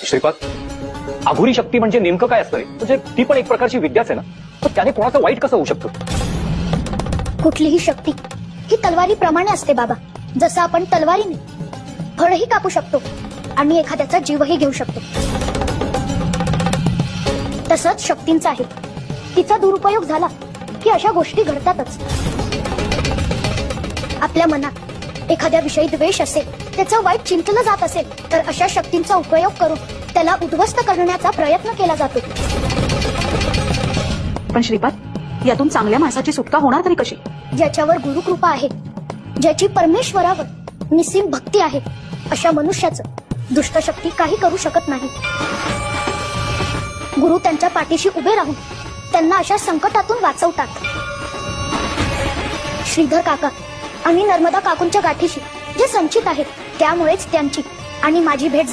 श्रीपाद, अघोरी शक्ती म्हणजे नेमकं काय असतं रे? म्हणजे ती पण एक प्रकारची विद्याच आहे ना, तर त्याने कोणाचं वाईट कसं होऊ शकतं? कुठलीही शक्ती ही तलवारीप्रमाणे असते बाबा. जसं आपण तलवारीने फळही कापू शकतो आणि एखाद्याचा जीवही घेऊ शकतो, तसंच शक्तींचं आहे. तिचा दुरुपयोग झाला की अशा गोष्टी घडतातच. आपल्या मनात एखाद्या विषयी द्वेष असेल, त्याचं वाईट चिंतलं जात असेल, तर अशा शक्तींचा उपयोग करून त्याला उद्ध्वस्त करण्याचा प्रयत्न केला जातो. पण श्रीपाद, यातून चांगल्या माणसाची सुटका होणार तरी कशी? ज्याच्यावर गुरुकृपा आहे, ज्याची परमेश्वरावर निस्सीम भक्ती आहे, अशा मनुष्याचं दुष्ट शक्ती काही करू शकत नाही. गुरु त्यांच्या पाठीशी उभे राहून त्यांना अशा संकटातून वाचवतात. श्रीधर काका आणि नर्मदा काकूंच्या गाठीशी जे संचित आहेत, त्यामुळेच त्यांची आणि माझी भेट झाली.